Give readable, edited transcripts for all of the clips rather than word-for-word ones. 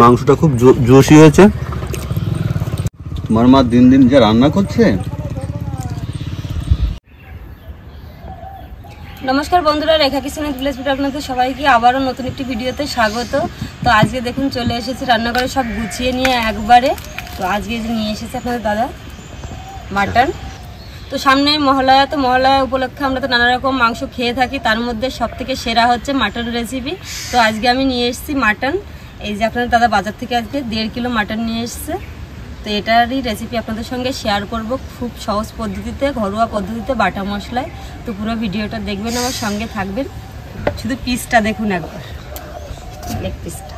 মাংসটা খুব জুসি হয়েছে। আমার মা দিন দিন যা রান্না করছে। নমস্কার বন্ধুরা, রেখা কিচেনের ভিলেজ ভিডিও আপনাদের সবাইকে আবারও নতুন একটি ভিডিওতে স্বাগত। তো আজকে দেখুন চলে এসেছি রান্নাঘরে সব গুছিয়ে নিয়ে একবারে। তো আজকে নিয়ে এসেছে আপনাদের দাদা মাটন। তো সামনে মহালয়া, তো মহালয়া উপলক্ষে আমরা তো নানা রকম মাংস খেয়ে থাকি, তার মধ্যে সব থেকে সেরা হচ্ছে মাটন রেসিপি। তো আজকে আমি নিয়ে এসেছি মাটন। এই যে আপনাদের দাদা বাজার থেকে আজকে 1.5 কিলো মাটন নিয়ে এসেছে। তো এটারই রেসিপি আপনাদের সঙ্গে শেয়ার করব, খুব সহজ পদ্ধতিতে, ঘরোয়া পদ্ধতিতে, বাটা মশলায়। তো পুরো ভিডিওটা দেখবেন, আমার সঙ্গে থাকবেন। শুধু পিসটা দেখুন একবার, লেগ পিসটা।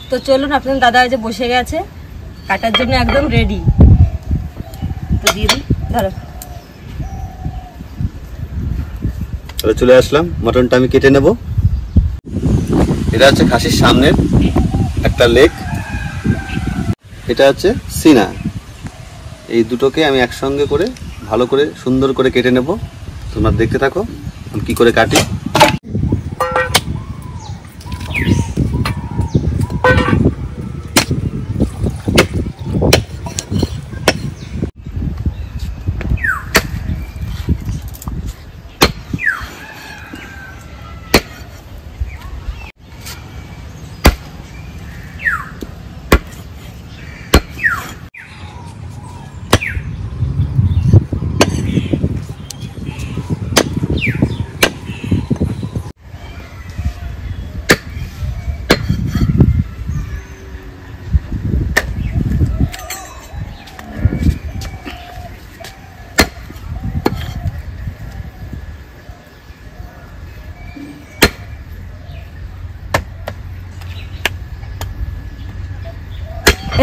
তো চলুন, আপনার দাদা যে বসে গেছে কাটার জন্য, একদম রেডি। তো দিয়ে দিই, ধরো। চলে আসলাম, মটনটা আমি কেটে নেব। এটা হচ্ছে খাসির সামনের একটা লেগ, এটা হচ্ছে সিনা। এই দুটোকে আমি একসঙ্গে করে ভালো করে সুন্দর করে কেটে নেব। তোমরা দেখতে থাকো আমি কি করে কাটি।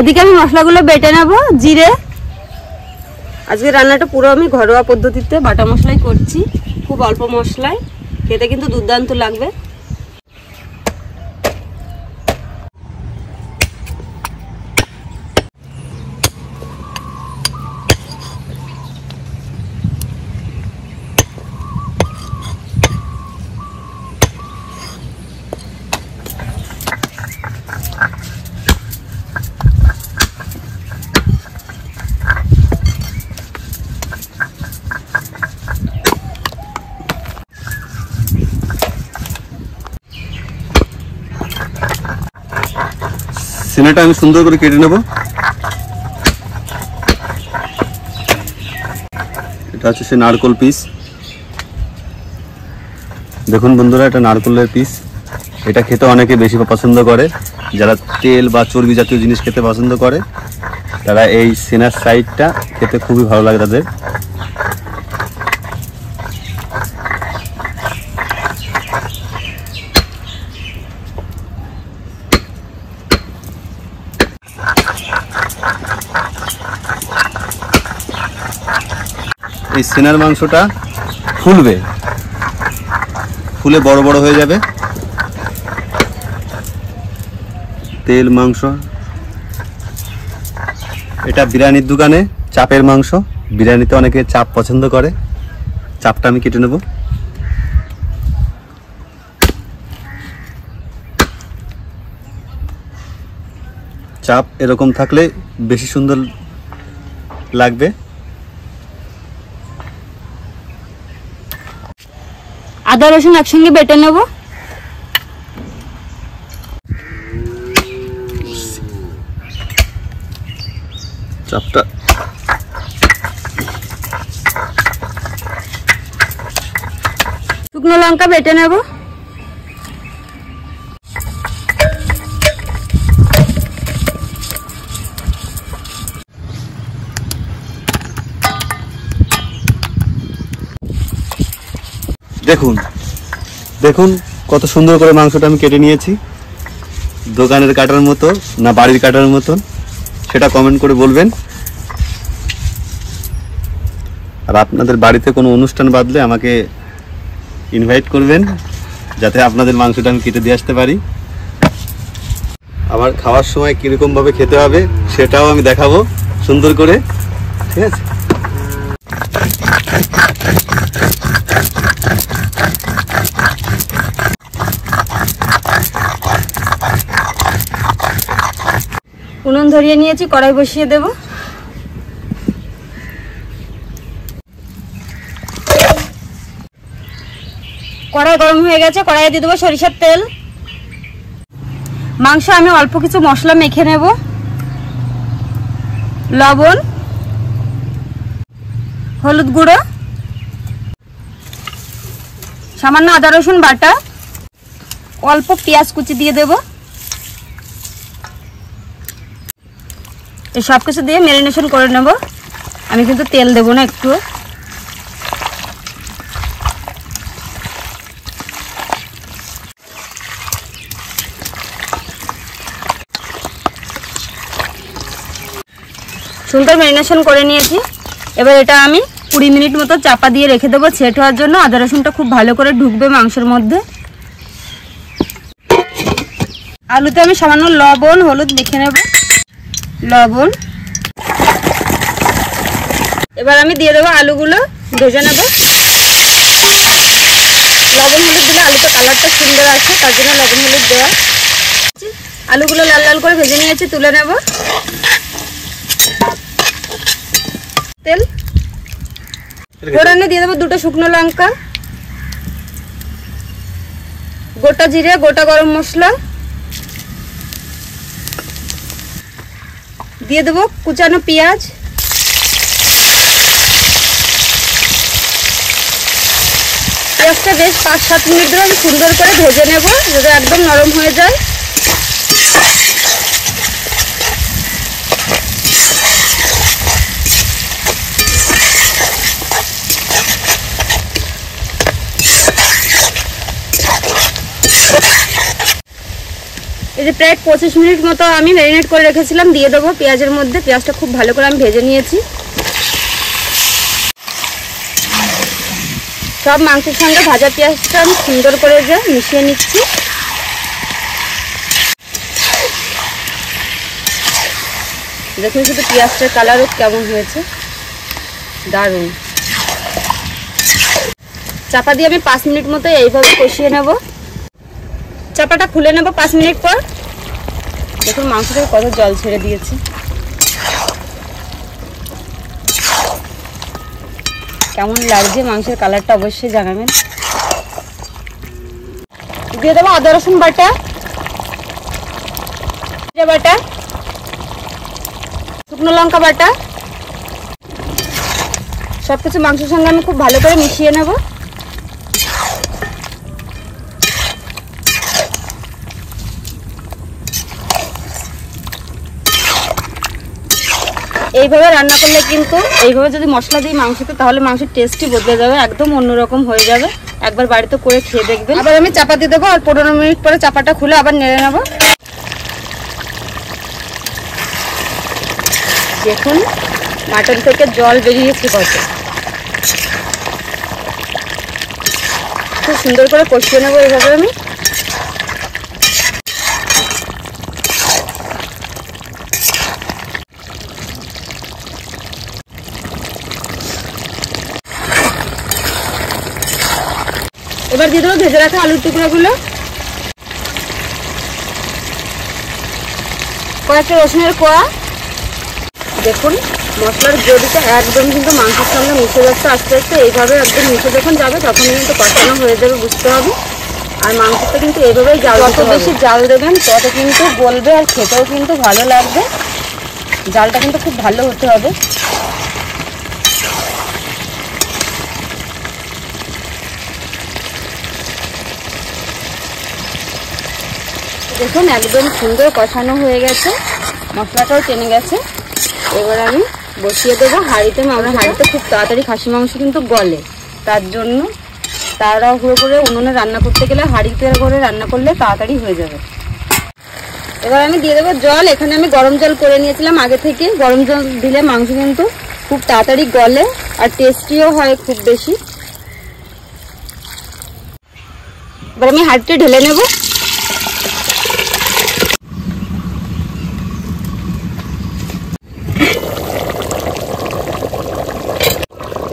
এদিকে আমি মশলাগুলো বেটে নেব। জিরে, আজকে রান্নাটা পুরো আমি ঘরোয়া পদ্ধতিতে বাটা মশলাই করছি, খুব অল্প মশলায়, খেতে কিন্তু দুর্দান্ত লাগবে। সিনাটা আমি সুন্দর করে কেটে নেব। এটা হচ্ছে সে নারকোল পিস। দেখুন বন্ধুরা, এটা নারকোলের পিস। এটা খেতে অনেকে বেশি পছন্দ করে। যারা তেল বা চর্বি জাতীয় জিনিস খেতে পছন্দ করে তারা এই সিনার সাইডটা খেতে খুবই ভালো লাগে তাদের। এই সিনার মাংসটা ফুলবে, ফুলে বড় বড় হয়ে যাবে। তেল মাংস, এটা বিরিয়ানির দোকানে চাপের মাংস। বিরিয়ানিতে অনেকে চাপ পছন্দ করে। চাপটা আমি কেটে নেব। চাপ এরকম থাকলে বেশি সুন্দর লাগবে। আদা রসুন একসঙ্গে বেটে নেব। চাপটা শুকনো লঙ্কা বেটে নেব। দেখুন দেখুন কত সুন্দর করে মাংসটা আমি কেটে নিয়েছি। দোকানের কাটার মতো না বাড়ির কাটার মতন, সেটা কমেন্ট করে বলবেন। আর আপনাদের বাড়িতে কোনো অনুষ্ঠান বাঁধলে আমাকে ইনভাইট করবেন, যাতে আপনাদের মাংসটা আমি কেটে দিয়ে আসতে পারি। আবার খাওয়ার সময় কীরকমভাবে খেতে হবে সেটাও আমি দেখাবো সুন্দর করে, ঠিক আছে। ধরিয়ে নিয়েছি, কড়াই বসিয়ে দেব। কড়াই গরম হয়ে গেছে, কড়াইয়ে দিয়ে দেবো সরিষার তেল। মাংস আমি অল্প কিছু মশলা মেখে নেব, লবণ, হলুদ গুঁড়ো, সামান্য আদা রসুন বাটা, অল্প পেঁয়াজ কুচি দিয়ে দেব। এই সব কিছু দিয়ে ম্যারিনেশন করে নেব। আমি কিন্তু তেল দেব না একটু। সুন্দর ম্যারিনেশন করে নিয়েছি। এবার এটা আমি 20 মিনিট মতো চাপা দিয়ে রেখে দেবো সেট হওয়ার জন্য। আদা রসুনটা খুব ভালো করে ঢুকবে মাংসের মধ্যে। আলুতে আমি সামান্য লবণ হলুদ মেখে নেব, লবণ। এবার আমি দিয়ে দেবো আলুগুলো, ভেজে নেব। লবণ হলুদ দিলে আলুটা কালারটা সুন্দর আসে, তার জন্য লবণ হলুদ দেওয়া। আলুগুলো লাল লাল করে ভেজে নিয়েছি, তুলে নেব। তেল ফোড়নে দিয়ে দেবো 2টো শুকনো লঙ্কা, গোটা জিরে, গোটা গরম মশলা দিয়ে দেবো, কুচানো পেঁয়াজ, পেঁয়াজটা বেশ 5-7 মিনিট ধরে আমি সুন্দর করে ভেজে নেব, যাতে একদম নরম হয়ে যায়। এই যে প্রায় 25 মিনিট মতো আমি ম্যারিনেট করে রেখেছিলাম, দিয়ে দেবো পেঁয়াজের মধ্যে। পেঁয়াজটা খুব ভালো করে আমি ভেজে নিয়েছি। সব মাংসের সঙ্গে ভাজা পেঁয়াজটা আমি সুন্দর করে যে মিশিয়ে নিচ্ছি। দেখুন শুধু পেঁয়াজটার কালারও কেমন হয়েছে, দারুণ। চাপা দিয়ে আমি 5 মিনিট মতো এইভাবে কষিয়ে নেব। চাপাটা খুলে নেব 5 মিনিট পর। দেখুন মাংস থেকে কত জল ছেড়ে দিয়েছে। কেমন লাগছে মাংসের কালারটা অবশ্যই জানাবেন। দিয়ে দেবো আদা রসুন বাটা, জিরে বাটা, শুকনো লঙ্কা বাটা। সবকিছু মাংসের সঙ্গে আমি খুব ভালো করে মিশিয়ে নেব। এইভাবে রান্না করলে কিন্তু, এইভাবে যদি মশলা দিই মাংসতে, তাহলে মাংসের টেস্টই বদলে যাবে, একদম অন্যরকম হয়ে যাবে। একবার বাড়িতে করে খেয়ে দেখবেন। আবার আমি চাপা দিয়ে দেবো, আর 15 মিনিট পরে চাপাটা খুলে আবার নেড়ে নেব। দেখুন মাটন থেকে জল বেরিয়েছে কত। খুব সুন্দর করে কষিয়ে নেবো এইভাবে আমি। এবার দিয়ে দেবো ভেজে রাখা আলুর টুকরোগুলো, কয়েকটা রসুনের কোয়া। দেখুন মশলার গ্রেভিটা একদম কিন্তু মাংসের সঙ্গে মিশে যাচ্ছে আস্তে আস্তে। এইভাবে একদম মিশে যখন যাবে তখন কিন্তু কষানো হয়ে যাবে, বুঝতে হবে। আর মাংসটা কিন্তু এইভাবেই জাল, যত বেশি জাল দেবেন তত কিন্তু গলবে আর খেতেও কিন্তু ভালো লাগবে। জালটা কিন্তু খুব ভালো হতে হবে। দেখুন একদম সুন্দর কষানো হয়ে গেছে, মশলাটাও টেনে গেছে। এবার আমি বসিয়ে দেবো হাঁড়িতে। আমরা হাঁড়িতে খুব তাড়াতাড়ি খাসি মাংস কিন্তু গলে, তার জন্য তাড়াহুড়ো করে উনুনে রান্না করতে গেলে হাঁড়িতে করে রান্না করলে তাড়াতাড়ি হয়ে যাবে। এবার আমি দিয়ে দেবো জল। এখানে আমি গরম জল করে নিয়েছিলাম আগে থেকে। গরম জল দিলে মাংস কিন্তু খুব তাড়াতাড়ি গলে আর টেস্টিও হয় খুব বেশি। এবার আমি হাঁড়িতে ঢেলে নেব।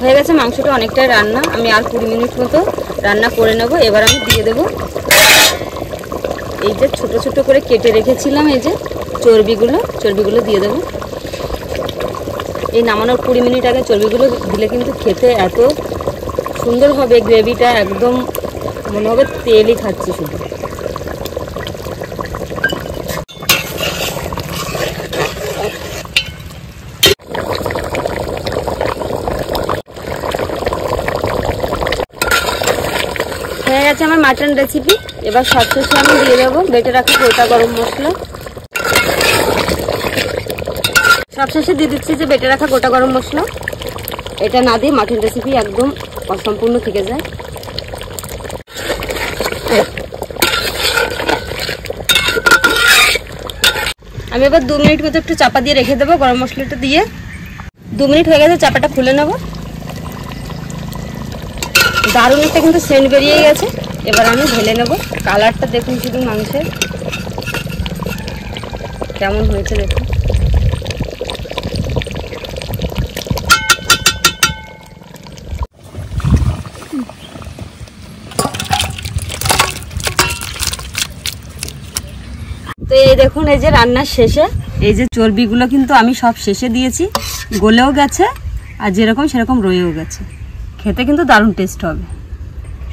হয়ে গেছে মাংসটা অনেকটাই রান্না। আমি আর 20 মিনিট মতো রান্না করে নেব। এবার আমি দিয়ে দেব এই যে ছোট ছোট করে কেটে রেখেছিলাম এই যে চর্বিগুলো দিয়ে দেবো। এই নামানোর 20 মিনিট আগে চর্বিগুলো দিলে কিন্তু খেতে এত সুন্দর হবে, গ্রেভিটা একদম মনে হবে তেলই খাচ্ছি শুধু। হয়ে গেছে আমার মাটন রেসিপি। এবার সবশেষে আমি দিয়ে দেবো বেটে রাখা গোটা গরম মশলা। সবশেষে দিয়ে দিচ্ছি যে বেটে রাখা গোটা গরম মশলা। এটা না দিয়ে মাটন রেসিপি একদম অসম্পূর্ণ থেকে যায়। আমি এবার 2 মিনিট মতো একটু চাপা দিয়ে রেখে দেবো গরম মশলাটা দিয়ে। 2 মিনিট হয়ে গেছে, চাপাটা খুলে নেব। দারুণ একটা কিন্তু সেন্ট বেরিয়ে গেছে। এবার আমি ঢেলে নেব। কালারটা দেখুন শুধু মাংসের কেমন হয়েছে দেখুন। তো এই দেখুন, এই যে রান্নার শেষে এই যে চর্বিগুলো কিন্তু আমি সব শেষে দিয়েছি, গলেও গেছে আর যেরকম সেরকম রয়েও গেছে। খেতে কিন্তু দারুণ টেস্ট হবে।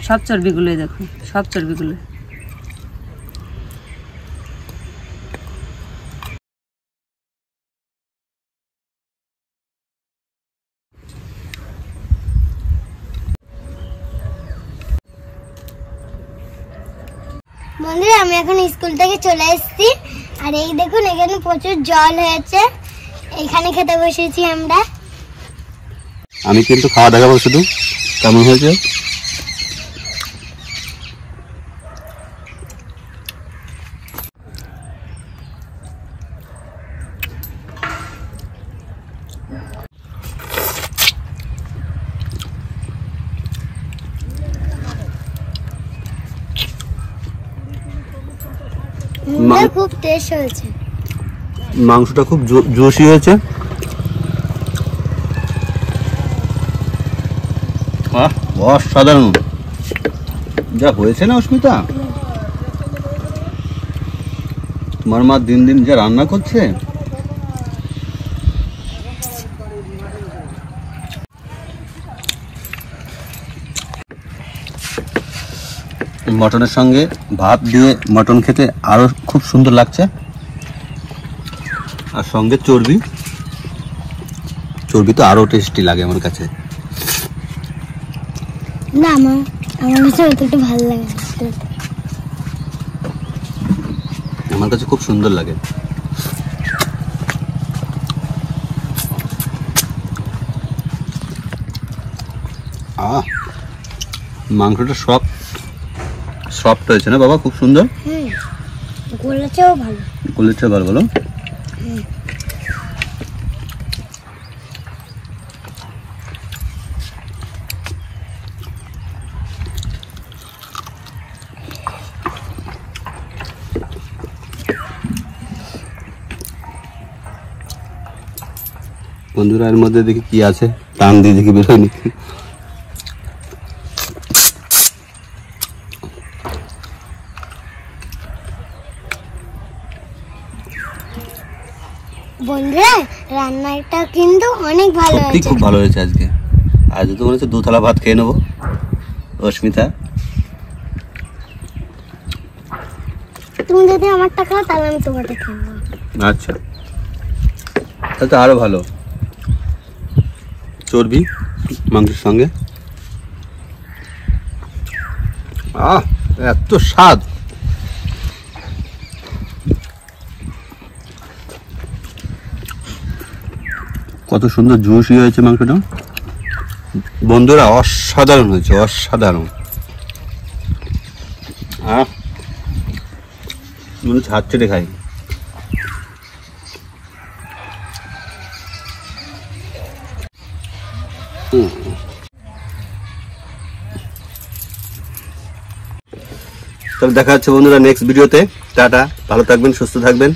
সব চর্বিগুলোই দেখুন, সব চর্বিগুলো। বন্ধুরা আমি এখন স্কুল থেকে চলে এসেছি, আর এই দেখুন এখানে প্রচুর জল হয়েছে, এখানে খেতে বসেছি আমরা। আমি কিন্তু খাওয়া দেখাবো শুধু কেমন হয়েছে। খুব টেস্ট হয়েছে, মাংসটা খুব জুসি হয়েছে। অসাধারণ যা হয়েছে না অস্মিতা, তোমার মা দিন দিন যা রান্না করছে। মটনের সঙ্গে ভাত দিয়ে মটন খেতে আরো খুব সুন্দর লাগছে। আর সঙ্গে চর্বি তো আরো টেস্টি লাগে আমার কাছে। না আমার কাছে অতটা ভালো লাগে, আমার কাছে খুব সুন্দর লাগে। মাংসটা সফট হয়েছে না বাবা, খুব সুন্দর। গলেছেও ভালো, গলেছে ভালো বলো। বন্ধুরা এর মধ্যে দেখি কি আছে, টান দিয়ে দেখি বেরোয়নি। বন্ধুরা রান্নাটা কিন্তু অনেক ভালো হয়েছে, খুব ভালো হয়েছে আজকে। আজ তো মনে হচ্ছে 2 থালা ভাত খেয়ে নেবো অস্মিতা। তুমি যদি আমারটা খাও তাহলে আমি তোমারটা খাবো। আচ্ছা তাহলে তো আরো ভালো। চর্বি মাংসের সঙ্গে এত স্বাদ। কত সুন্দর জুসি হয়েছে মাংসটা বন্ধুরা, অসাধারণ হয়েছে, অসাধারণ। মনে হচ্ছে হাত চেটে খাই। তবে দেখা হচ্ছে বন্ধুরা নেক্সট ভিডিওতে। টাটা, ভালো থাকবেন, সুস্থ থাকবেন।